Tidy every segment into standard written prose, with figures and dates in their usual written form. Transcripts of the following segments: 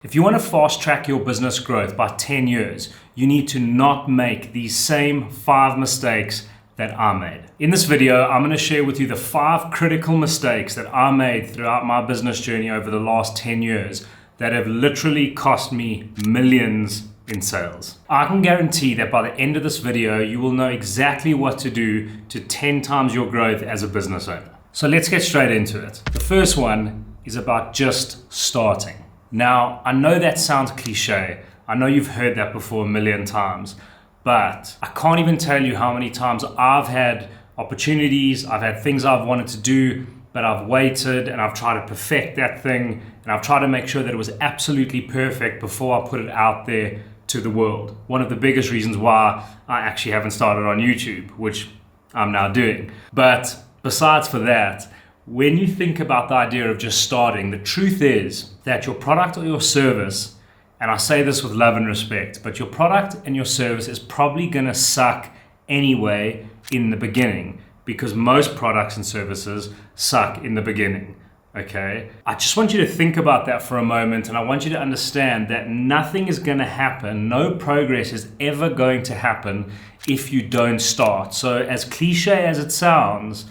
If you want to fast track your business growth by 10 years, you need to not make these same 5 mistakes that I made. In this video, I'm going to share with you the 5 critical mistakes that I made throughout my business journey over the last 10 years that have literally cost me millions in sales. I can guarantee that by the end of this video, you will know exactly what to do to 10 times your growth as a business owner. So let's get straight into it. The first one is about just starting. Now, I know that sounds cliche. I know you've heard that before a million times, but I can't even tell you how many times I've had opportunities, I've had things I've wanted to do, but I've waited and I've tried to perfect that thing and I've tried to make sure that it was absolutely perfect before I put it out there to the world. One of the biggest reasons why I actually haven't started on YouTube, which I'm now doing. But besides for that, when you think about the idea of just starting, the truth is that your product or your service, and I say this with love and respect, but your product and your service is probably gonna suck anyway in the beginning, because most products and services suck in the beginning, okay? I just want you to think about that for a moment, and I want you to understand that nothing is gonna happen, no progress is ever going to happen if you don't start. So as cliche as it sounds,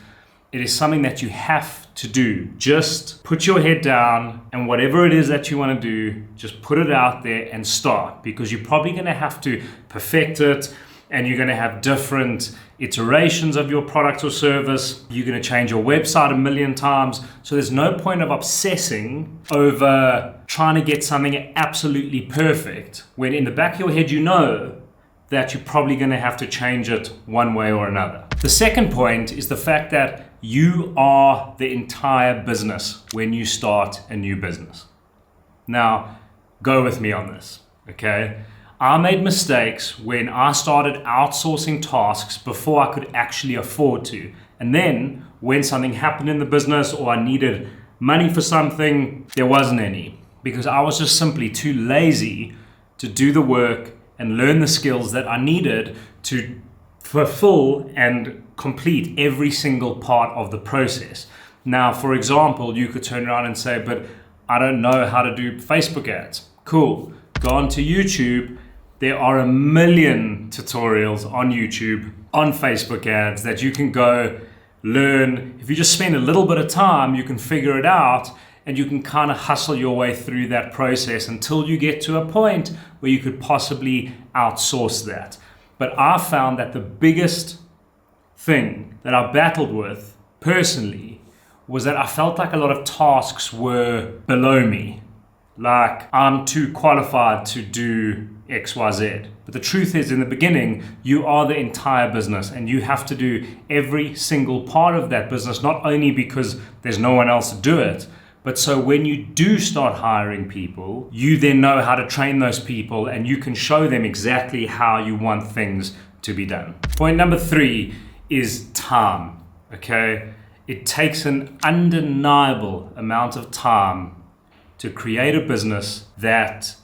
it is something that you have to do. Just put your head down and whatever it is that you want to do, just put it out there and start, because you're probably going to have to perfect it and you're going to have different iterations of your product or service. You're going to change your website a million times. So there's no point of obsessing over trying to get something absolutely perfect when in the back of your head you know that you're probably going to have to change it one way or another. The second point is the fact that you are the entire business when you start a new business. Now, go with me on this, okay? I made mistakes when I started outsourcing tasks before I could actually afford to. And then when something happened in the business or I needed money for something, there wasn't any, because I was just simply too lazy to do the work and learn the skills that I needed to fulfill and complete every single part of the process. Now, for example, you could turn around and say, but I don't know how to do Facebook ads. Cool, go onto YouTube. There are a million tutorials on YouTube on Facebook ads that you can go learn. If you just spend a little bit of time, you can figure it out and you can kind of hustle your way through that process until you get to a point where you could possibly outsource that. But I found that the biggest thing that I battled with personally was that I felt like a lot of tasks were below me. Like, I'm too qualified to do XYZ. But the truth is, in the beginning, you are the entire business and you have to do every single part of that business, not only because there's no one else to do it, but so when you do start hiring people, you then know how to train those people and you can show them exactly how you want things to be done. Point number 3 is time, okay? It takes an undeniable amount of time to create a business that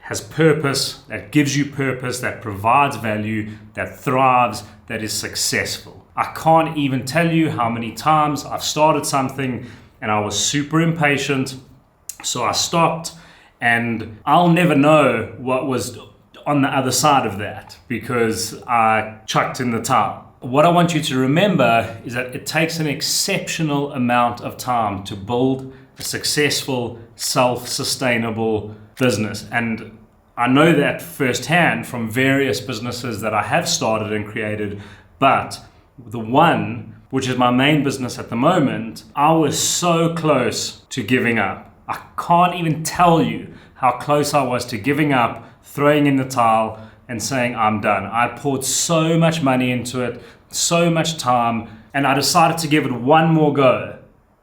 has purpose, that gives you purpose, that provides value, that thrives, that is successful. I can't even tell you how many times I've started something and I was super impatient, so I stopped, and I'll never know what was on the other side of that because I chucked in the towel. What I want you to remember is that it takes an exceptional amount of time to build a successful, self-sustainable business. And I know that firsthand from various businesses that I have started and created, but the one, which is my main business at the moment, I was so close to giving up. I can't even tell you how close I was to giving up, throwing in the towel and saying I'm done. I poured so much money into it, so much time, and I decided to give it one more go.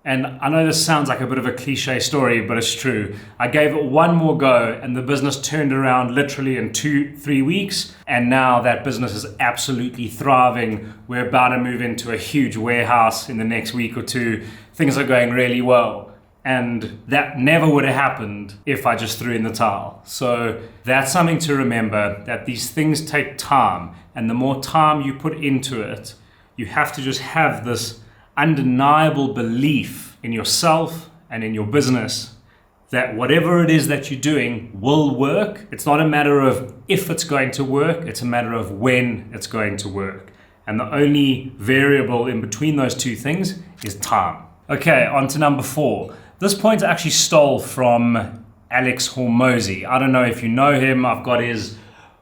And I know this sounds like a bit of a cliche story, but it's true. I gave it one more go and the business turned around literally in 2-3 weeks. And now that business is absolutely thriving. We're about to move into a huge warehouse in the next week or 2. Things are going really well. And that never would have happened if I just threw in the towel. So that's something to remember, that these things take time. And the more time you put into it, you have to just have this undeniable belief in yourself and in your business that whatever it is that you're doing will work. It's not a matter of if it's going to work, it's a matter of when it's going to work. And the only variable in between those two things is time. Okay, on to number 4. This point I actually stole from Alex Hormozi. I don't know if you know him. I've got his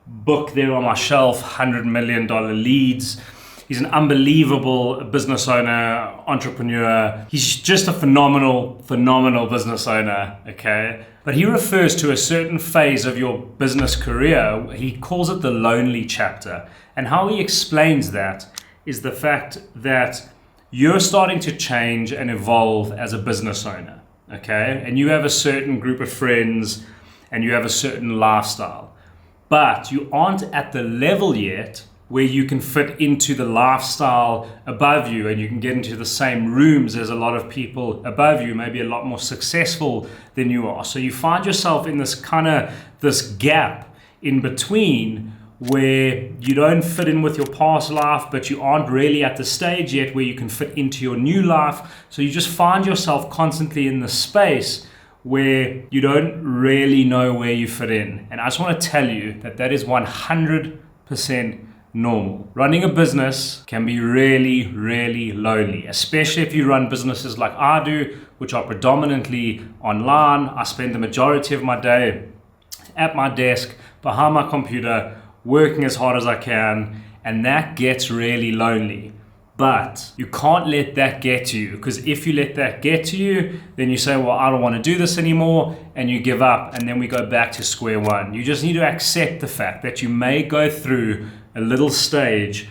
book there on my shelf, $100 Million Leads. He's an unbelievable business owner, entrepreneur. He's just a phenomenal business owner, okay? But he refers to a certain phase of your business career. He calls it the lonely chapter. And how he explains that is the fact that you're starting to change and evolve as a business owner, okay? And you have a certain group of friends and you have a certain lifestyle. But you aren't at the level yet where you can fit into the lifestyle above you and you can get into the same rooms as a lot of people above you, maybe a lot more successful than you are. So you find yourself in this gap in between where you don't fit in with your past life, but you aren't really at the stage yet where you can fit into your new life. So you just find yourself constantly in the space where you don't really know where you fit in. And I just want to tell you that that is 100% normal. Running a business can be really, really lonely, especially if you run businesses like I do, which are predominantly online. I spend the majority of my day at my desk, behind my computer, working as hard as I can, and that gets really lonely. But you can't let that get to you, because if you let that get to you, then you say, well, I don't want to do this anymore, and you give up, and then we go back to square one. You just need to accept the fact that you may go through a little stage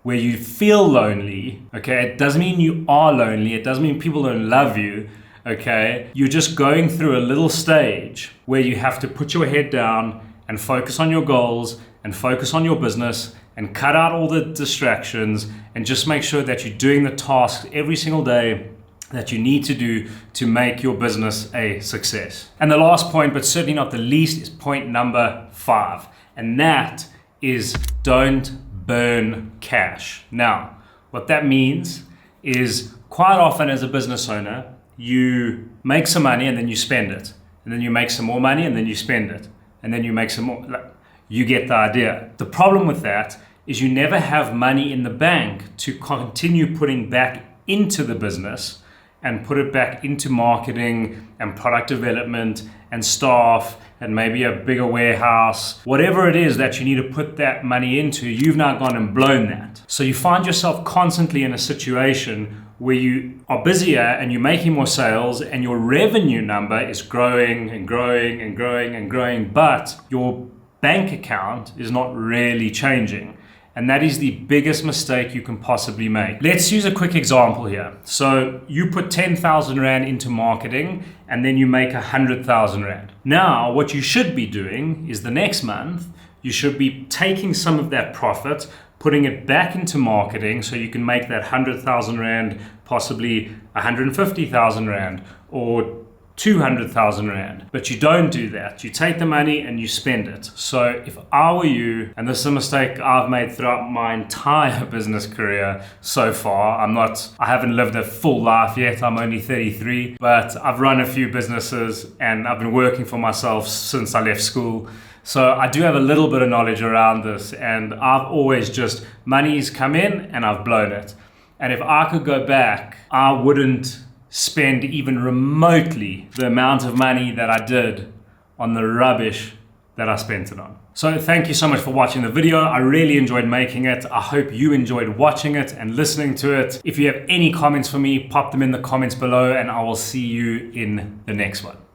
where you feel lonely, okay? It doesn't mean you are lonely. It doesn't mean people don't love you, okay? You're just going through a little stage where you have to put your head down and focus on your goals and focus on your business and cut out all the distractions and just make sure that you're doing the tasks every single day that you need to do to make your business a success. And the last point, but certainly not the least, is point number 5. And that is don't burn cash. Now, what that means is quite often as a business owner, you make some money and then you spend it. And then you make some more money and then you spend it. And then you make some more. You get the idea. The problem with that is you never have money in the bank to continue putting back into the business and put it back into marketing and product development and staff and maybe a bigger warehouse. Whatever it is that you need to put that money into, you've now gone and blown that. So you find yourself constantly in a situation where you are busier and you're making more sales and your revenue number is growing and growing and growing and growing, but your bank account is not really changing. And that is the biggest mistake you can possibly make. Let's use a quick example here. So you put 10,000 Rand into marketing and then you make 100,000 Rand. Now, what you should be doing is the next month, you should be taking some of that profit, putting it back into marketing so you can make that 100,000 Rand, possibly 150,000 Rand or 200,000 Rand. But you don't do that. You take the money and you spend it. So if I were you, and this is a mistake I've made throughout my entire business career so far, I haven't lived a full life yet. I'm only 33, but I've run a few businesses and I've been working for myself since I left school. So I do have a little bit of knowledge around this, and I've always just, money's come in and I've blown it. And if I could go back, I wouldn't spend even remotely the amount of money that I did on the rubbish that I spent it on. So thank you so much for watching the video. I really enjoyed making it. I hope you enjoyed watching it and listening to it. If you have any comments for me, pop them in the comments below and I will see you in the next one.